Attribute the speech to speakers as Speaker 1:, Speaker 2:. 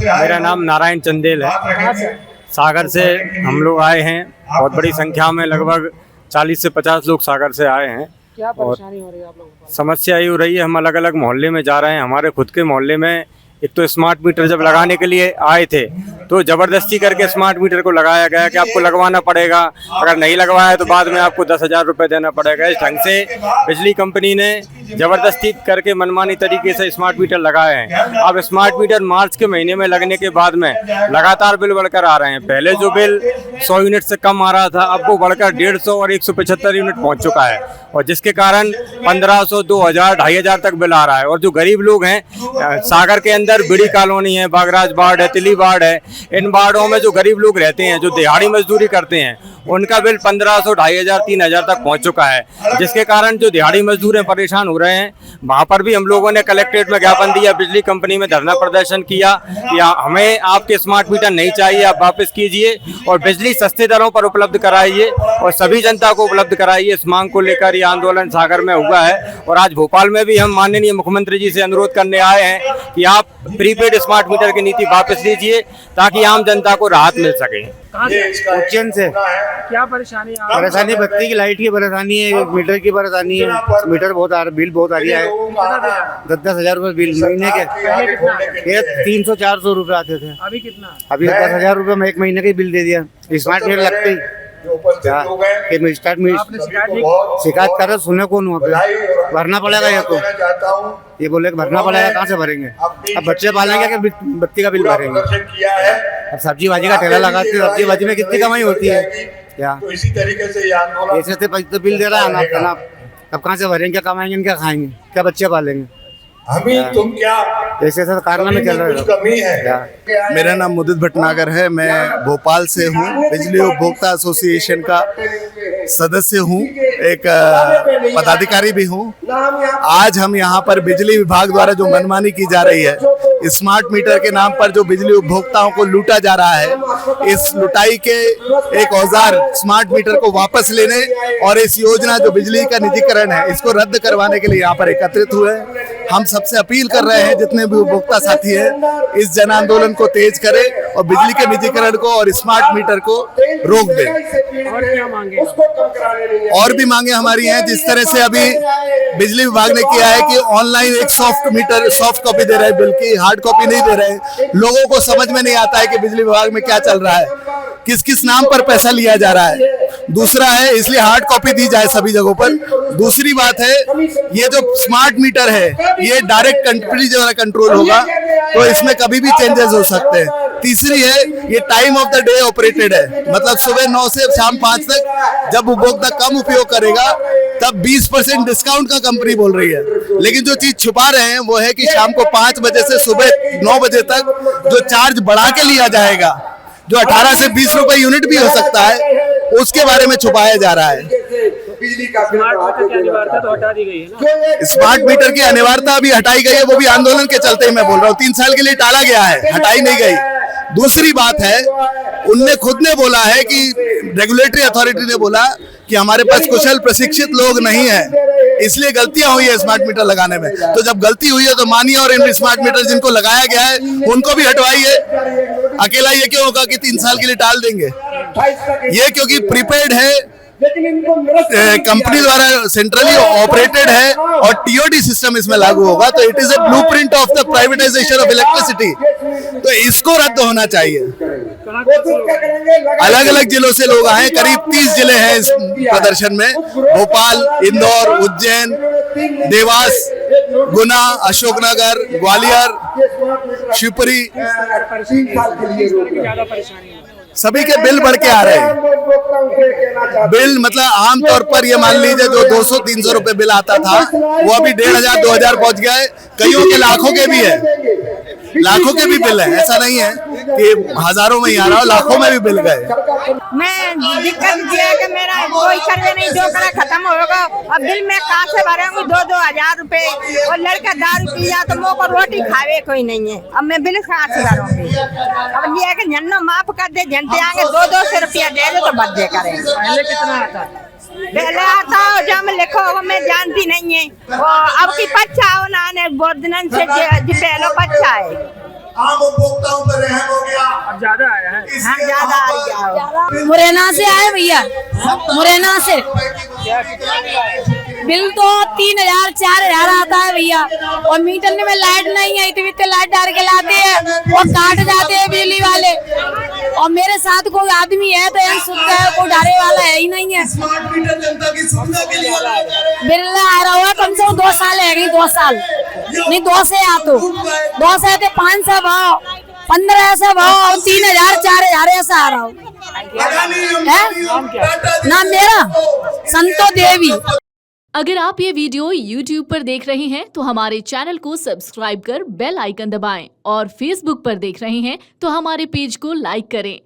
Speaker 1: मेरा नाम नारायण चंदेल है। सागर से हम लोग आए हैं, बहुत बड़ी संख्या में, लगभग 40 से 50 लोग सागर से आए हैं।
Speaker 2: क्या परेशानी हो रही है आप लोगों को?
Speaker 1: समस्या ये हो रही है, हम अलग अलग मोहल्ले में जा रहे हैं। हमारे खुद के मोहल्ले में एक तो स्मार्ट मीटर जब लगाने के लिए आए थे तो ज़बरदस्ती करके स्मार्ट मीटर को लगाया गया कि आपको लगवाना पड़ेगा, अगर नहीं लगवाया तो बाद में आपको 10,000 रुपये देना पड़ेगा। इस ढंग से बिजली कंपनी ने ज़बरदस्ती करके मनमानी तरीके से स्मार्ट मीटर लगाए हैं। अब स्मार्ट मीटर मार्च के महीने में लगने के बाद में लगातार बिल बढ़कर आ रहे हैं। पहले जो बिल 100 यूनिट से कम आ रहा था, अब वो बढ़कर 150 और 175 यूनिट पहुँच चुका है, और जिसके कारण 1500, 2000, 2500 तक बिल आ रहा है। और जो गरीब लोग हैं, सागर के अंदर बिड़ी कॉलोनी है, बागराज वार्ड है, तिली वार्ड है, इन वार्डों में जो गरीब लोग रहते हैं, जो दिहाड़ी मजदूरी करते हैं, उनका बिल 1500, 2500, 3000 तक पहुंच चुका है, जिसके कारण जो दिहाड़ी मजदूर हैं परेशान हो रहे हैं। वहां पर भी हम लोगों ने कलेक्ट्रेट में ज्ञापन दिया, बिजली कंपनी में धरना प्रदर्शन किया कि हमें आपके स्मार्ट मीटर नहीं चाहिए, आप वापस कीजिए और बिजली सस्ते दरों पर उपलब्ध कराइए और सभी जनता को उपलब्ध कराइए। इस मांग को लेकर ये आंदोलन सागर में हुआ है। और आज भोपाल में भी हम माननीय मुख्यमंत्री जी से अनुरोध करने आए हैं कि आप प्रीपेड स्मार्ट मीटर की नीति वापस लीजिए ताकि आम जनता को राहत मिल सके।
Speaker 3: उज्जैन से।
Speaker 2: क्या परेशानी है?
Speaker 3: परेशानी बत्ती की, लाइट की परेशानी है, मीटर की परेशानी है। मीटर बहुत बिल बहुत आ रहा है, 10,000 रुपये बिल महीने के। ये 300-400 रुपये आते थे,
Speaker 2: अभी कितना?
Speaker 3: अभी 10,000 रुपये में एक महीने का बिल दे दिया। स्मार्ट मीटर लगते ही शिकायत कर रहे, सुने कौन हुआ? भरना पड़ेगा ये तो, ये बोले भरना पड़ेगा, कहाँ से भरेंगे? अब बच्चे पालेंगे कि बत्ती का बिल भरेंगे? अब सब्जी भाजी का ठेला लगाते, सब्जी भाजी में कितनी कमाई होती है क्या? इसी तरीके से ऐसे तो बिल दे रहा है ना, अब कहाँ से भरेंगे, क्या कमाएंगे, क्या खाएंगे, क्या बच्चे पालेंगे? तुम क्या ऐसे कारण में चल रहे है?
Speaker 4: मेरा नाम मुदित भटनागर है, मैं भोपाल से हूँ, बिजली उपभोक्ता एसोसिएशन का सदस्य हूँ, एक पदाधिकारी भी हूँ। आज हम यहाँ पर बिजली विभाग द्वारा जो मनमानी की जा रही है, स्मार्ट मीटर के नाम पर जो बिजली उपभोक्ताओं को लूटा जा रहा है, इस लुटाई के एक औजार स्मार्ट मीटर को वापस लेने और इस योजना जो बिजली का निजीकरण है, इसको रद्द करवाने के लिए यहाँ पर एकत्रित हुए। हम सबसे अपील कर रहे हैं, जितने भी उपभोक्ता साथी हैं, इस जन आंदोलन को तेज करें और बिजली के निजीकरण को और स्मार्ट मीटर को रोक दें।
Speaker 2: और क्या मांगे?
Speaker 4: और भी मांगे हमारी हैं, जिस तरह से अभी बिजली विभाग ने किया है कि ऑनलाइन एक सॉफ्ट कॉपी दे रहे हैं बिल की, हार्ड कॉपी नहीं दे रहे हैं। लोगों को समझ में नहीं आता है कि बिजली विभाग में क्या चल रहा है, किस किस नाम पर पैसा लिया जा रहा है। दूसरा है, इसलिए हार्ड कॉपी दी जाए सभी जगहों पर। दूसरी बात है, ये जो स्मार्ट मीटर है, ये डायरेक्ट कंपनी द्वारा कंट्रोल होगा, तो इसमें कभी भी चेंजेस हो सकते हैं। तीसरी है, ये time of the day operated है, मतलब सुबह 9 से शाम 5 तक। जब उपभोक्ता कम उपयोग करेगा तब 20% डिस्काउंट का कंपनी बोल रही है, लेकिन जो चीज छुपा रहे हैं वो है कि शाम को 5 बजे से सुबह 9 बजे तक जो चार्ज बढ़ा के लिया जाएगा, जो 18 से 20 रुपए यूनिट भी हो सकता है, उसके बारे में छुपाया जा रहा है।
Speaker 2: स्मार्ट मीटर की अनिवार्यता तो हटा दी गई है ना?
Speaker 4: स्मार्ट मीटर की अनिवार्यता अभी हटाई गई है, वो भी आंदोलन के चलते ही मैं बोल रहा हूँ। 3 साल के लिए टाला गया है, हटाई नहीं गई। दूसरी बात है, उनने खुद ने बोला है कि रेगुलेटरी अथॉरिटी ने बोला कि हमारे पास कुशल प्रशिक्षित लोग नहीं है, इसलिए गलतियां हुई है स्मार्ट मीटर लगाने में। तो जब गलती हुई है तो मानिए, और इन स्मार्ट मीटर जिनको लगाया गया है उनको भी हटवाइए। अकेला ये क्यों होगा कि 3 साल के लिए टाल देंगे? ये क्योंकि प्रीपेड है, कंपनी द्वारा सेंट्रली ऑपरेटेड है और टीओडी सिस्टम इसमें लागू होगा, तो it is a blueprint of the privatisation of electricity, तो इसको रद्द होना चाहिए। अलग अलग जिलों से लोग आए, करीब 30 जिले हैं इस प्रदर्शन में, भोपाल, इंदौर, उज्जैन, देवास, गुना, अशोकनगर, ग्वालियर, शिवपुरी। सभी के बिल बढ़ के आ रहे हैं। बिल मतलब आमतौर पर ये मान लीजिए जो 200-300 रुपए बिल आता था, वो अभी 1,500-2,000 पहुंच गया है। कईयों के लाखों के भी है, लाखों के भी बिल है, ऐसा नहीं है कि हजारों में ही आ रहा हो, लाखों में भी बिल गए।
Speaker 5: मैं दिक्कत ये है कि मेरा कोई सर्वे नहीं, जो करा खत्म होगा। अब बिल में कहाँ से भरूंगी 2-2 हजार रुपए, और लड़का दारू पिया तो मुँह को रोटी खावे कोई नहीं है। अब मैं बिल कहाँ से भरूंगी? अब ये है कि झन्नो माफ कर दे, झंटे आगे 200 रुपया दे दो तो बदले करें।
Speaker 2: पहले कितना आता?
Speaker 5: पहले आता हो जब लिखो वो मैं जानती नहीं है, अब की पच्चा हो ना, बहुत दिन से पहले पच्चा है।
Speaker 4: आम उपभोक्ताओं पर
Speaker 5: हाँ ज्यादा आ रही है।
Speaker 6: मुरैना से आए भैया, मुरैना से बिल तो 3000 4000 आता है भैया, और मीटर में लाइट नहीं आई थी, लाइट डाल के लाते हैं और काट जाते हैं बिजली वाले। और मेरे साथ कोई आदमी है तो यहाँ शुद्ध है, कोई डाले वाला है ही नहीं है। बिल आ रहा हुआ कम से कम 2 साल है, 2 साल नहीं 2 से आ तो 2 से आते 500 भाव 15 ऐसा भाव और 3000 4000 ऐसा आ रहा हो है। नाम मेरा संतो देवी।
Speaker 7: अगर आप ये वीडियो YouTube पर देख रहे हैं तो हमारे चैनल को सब्सक्राइब कर बेल आइकन दबाएं, और Facebook पर देख रहे हैं तो हमारे पेज को लाइक करें।